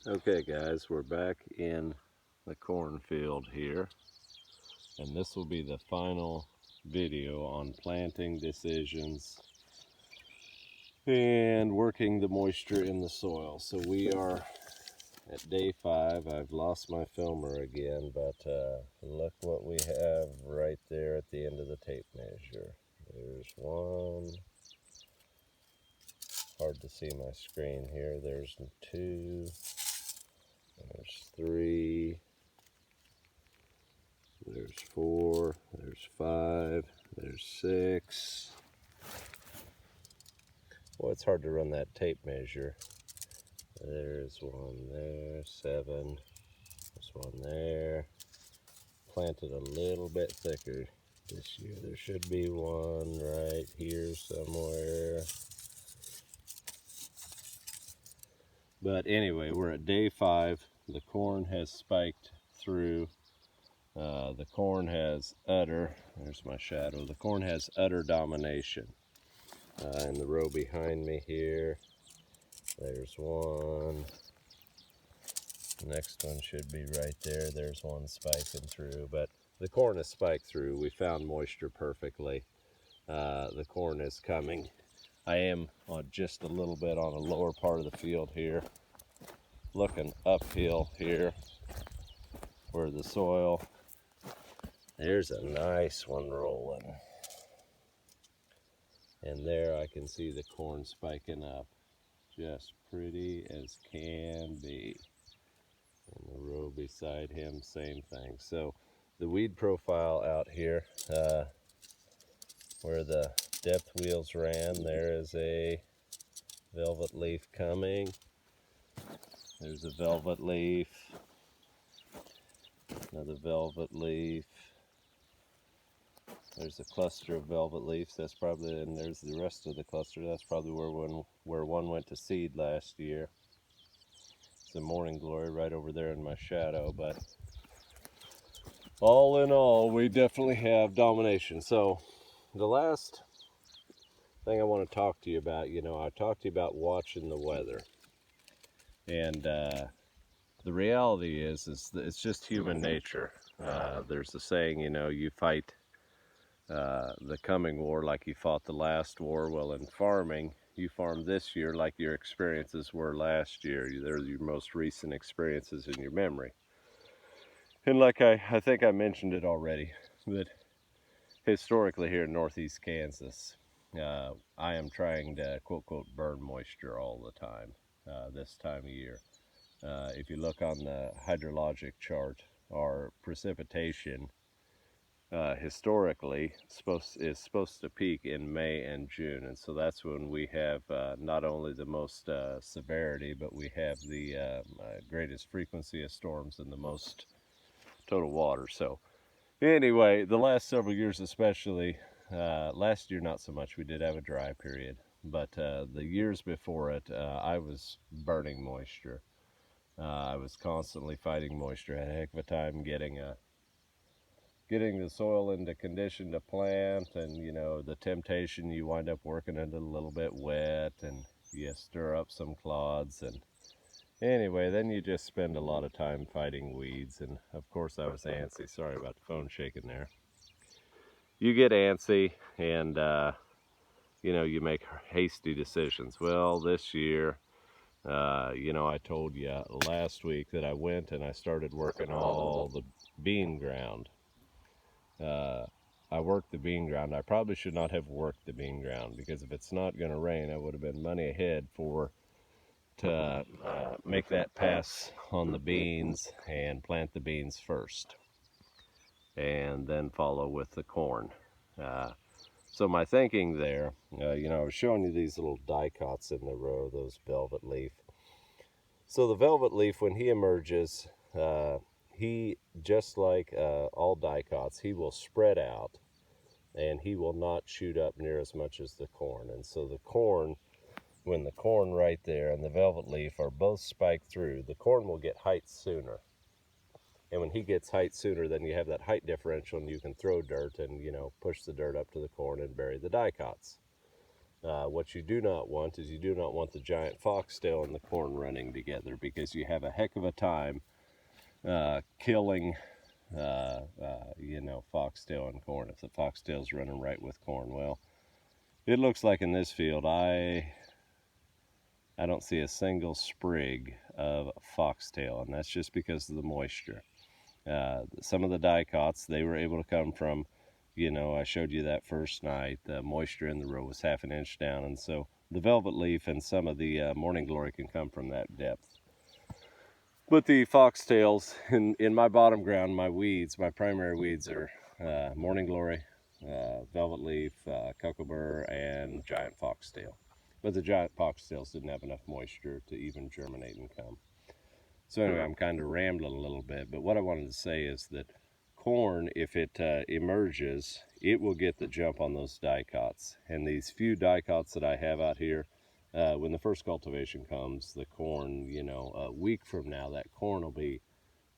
Okay guys, we're back in the cornfield here, and this will be the final video on planting decisions and working the moisture in the soil. So we are at day 5. I've lost my filmer again, but look what we have right there at the end of the tape measure. There's one. Hard to see my screen here. There's 2. There's 3. There's 4, there's 5, there's 6. Well, it's hard to run that tape measure. There's 1 there, 7, there's 1 there. Planted a little bit thicker this year. There should be 1 right here somewhere. But anyway, we're at day 5. The corn has spiked through. The corn has there's my shadow, the corn has utter domination. In the row behind me here, there's 1. Next one should be right there. There's 1 spiking through, but the corn is spiked through. We found moisture perfectly. The corn is coming. I am just a little bit on a lower part of the field here, looking uphill here where the soil. There's a nice one rolling. And there I can see the corn spiking up. Just pretty as can be. And the row beside him, same thing. So the weed profile out here, where the depth wheels ran, there is a velvet leaf coming. There's a velvet leaf. Another velvet leaf. There's a cluster of velvet leaves. That's probably, and there's the rest of the cluster. That's probably where one went to seed last year. It's the morning glory right over there in my shadow. But all in all, we definitely have domination. So the last thing I want to talk to you about, I talked to you about watching the weather. And the reality is that it's just human nature. There's a saying, you fight the coming war like you fought the last war. Well, in farming, you farm this year like your experiences were last year. They're your most recent experiences in your memory. And like I think I mentioned it already, but historically here in northeast Kansas, I am trying to quote quote burn moisture all the time this time of year. If you look on the hydrologic chart, our precipitation historically is supposed to peak in May and June, and so that's when we have not only the most severity, but we have the greatest frequency of storms and the most total water. So anyway, the last several years especially, last year not so much, we did have a dry period, but the years before it, I was burning moisture. I was constantly fighting moisture. I had a heck of a time getting the soil into condition to plant, and the temptation, you wind up working it a little bit wet and you stir up some clods, and anyway, then you just spend a lot of time fighting weeds. And of course I was antsy. Sorry about the phone shaking there. You get antsy, and you make hasty decisions. Well, this year, I told you last week that I went and I started working all the bean ground. I worked the bean ground. I probably should not have worked the bean ground, because if it's not going to rain, I would have been money ahead to make that pass on the beans and plant the beans first, and then follow with the corn. So my thinking there, I was showing you these little dicots in the row, those velvet leaf. So the velvet leaf, when he emerges, he, just like all dicots, he will spread out, and he will not shoot up near as much as the corn. And so the corn, when the corn right there and the velvet leaf are both spiked through, the corn will get height sooner. And when he gets height sooner, then you have that height differential, and you can throw dirt and, push the dirt up to the corn and bury the dicots. What you do not want is you do not want the giant foxtail and the corn running together, because you have a heck of a time killing foxtail and corn if the foxtail's running right with corn. Well, it looks like in this field I don't see a single sprig of foxtail, and that's just because of the moisture. Some of the dicots, they were able to come from, I showed you that first night, the moisture in the row was half an inch down, and so the velvet leaf and some of the morning glory can come from that depth. But the foxtails in my bottom ground, my weeds, my primary weeds are morning glory, velvet leaf, cucumber, and giant foxtail. But the giant foxtails didn't have enough moisture to even germinate and come. So anyway, I'm kind of rambling a little bit, but what I wanted to say is that corn, if it emerges, it will get the jump on those dicots. And these few dicots that I have out here, when the first cultivation comes, the corn, a week from now, that corn will be,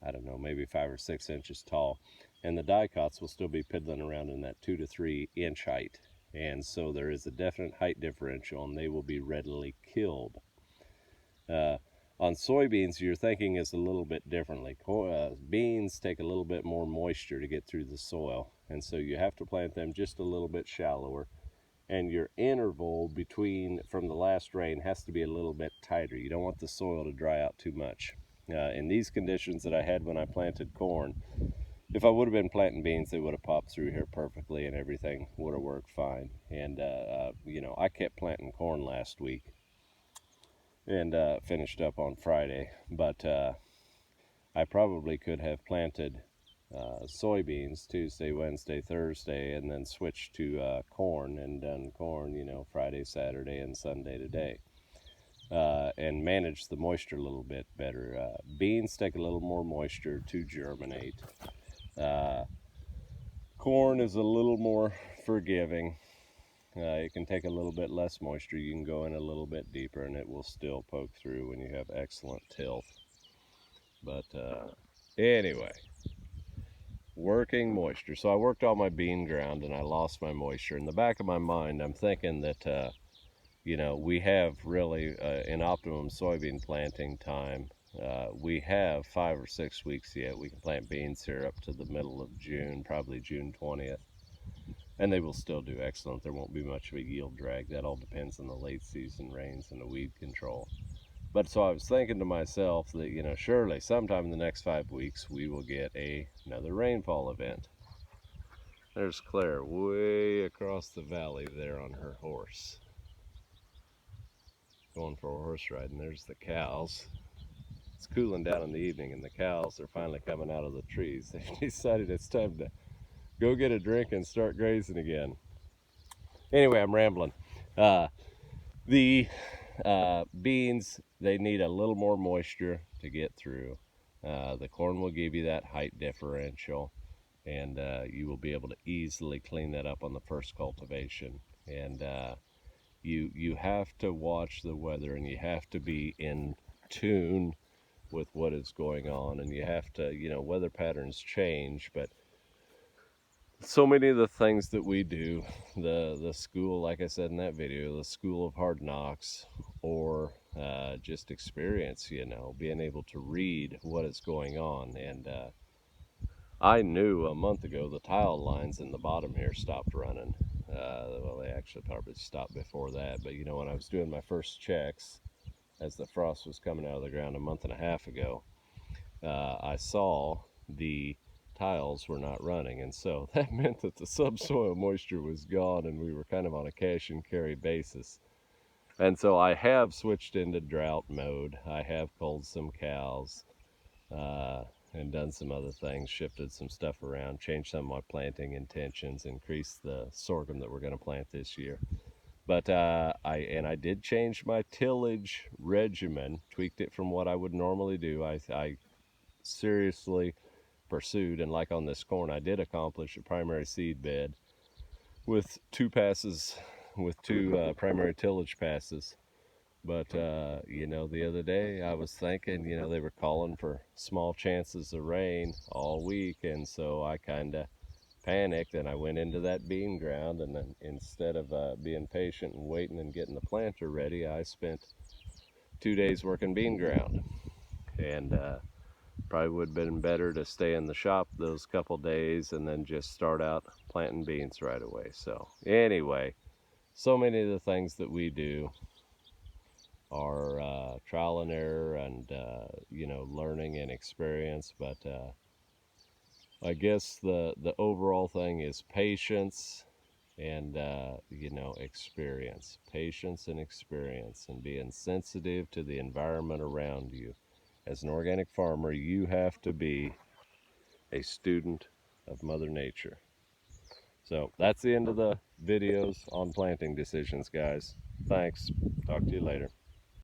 I don't know, maybe 5 or 6 inches tall. And the dicots will still be piddling around in that 2 to 3 inch height. And so there is a definite height differential, and they will be readily killed. On soybeans, your thinking is a little bit differently. Beans take a little bit more moisture to get through the soil, and so you have to plant them just a little bit shallower. And your interval from the last rain has to be a little bit tighter. You don't want the soil to dry out too much. In these conditions that I had when I planted corn, if I would have been planting beans, they would have popped through here perfectly and everything would have worked fine. And, I kept planting corn last week and finished up on Friday. But I probably could have planted soybeans Tuesday, Wednesday, Thursday, and then switched to corn and done corn, Friday, Saturday, and Sunday today. And manage the moisture a little bit better. Beans take a little more moisture to germinate. Corn is a little more forgiving. It can take a little bit less moisture. You can go in a little bit deeper and it will still poke through when you have excellent tilth. But anyway, working moisture. So I worked all my bean ground and I lost my moisture. In the back of my mind, I'm thinking that, we have really, in optimum soybean planting time, we have 5 or 6 weeks yet. We can plant beans here up to the middle of June, probably June 20th. And they will still do excellent. There won't be much of a yield drag. That all depends on the late season rains and the weed control. But so I was thinking to myself that, surely sometime in the next 5 weeks we will get another rainfall event. There's Claire way across the valley there on her horse, going for a horse ride, and there's the cows. It's cooling down in the evening and the cows are finally coming out of the trees. They've decided it's time to go get a drink and start grazing again. Anyway, I'm rambling. The beans, they need a little more moisture to get through. The corn will give you that height differential, and you will be able to easily clean that up on the first cultivation. And you have to watch the weather, and you have to be in tune with what is going on, and you have to, weather patterns change, but so many of the things that we do, the school, like I said in that video, the school of hard knocks, or just experience, being able to read what is going on. And I knew a month ago the tile lines in the bottom here stopped running. Well, they actually probably stopped before that, but when I was doing my first checks as the frost was coming out of the ground a month and a half ago, I saw the tiles were not running, and so that meant that the subsoil moisture was gone and we were kind of on a cash and carry basis. And so I have switched into drought mode. I have culled some cows and done some other things, shifted some stuff around, changed some of my planting intentions, increased the sorghum that we're going to plant this year. But I did change my tillage regimen, tweaked it from what I would normally do. I seriously pursued, and like on this corn, I did accomplish a primary seed bed with 2 passes, with 2 primary tillage passes. But the other day I was thinking, they were calling for small chances of rain all week, and so I kind of panicked and I went into that bean ground, and then instead of being patient and waiting and getting the planter ready, I spent 2 days working bean ground. And probably would have been better to stay in the shop those couple days and then just start out planting beans right away. So anyway, so many of the things that we do are trial and error, and learning and experience. But I guess the overall thing is patience and experience, patience and experience, and being sensitive to the environment around you. As an organic farmer, you have to be a student of Mother Nature. So that's the end of the videos on planting decisions, guys. Thanks. Talk to you later.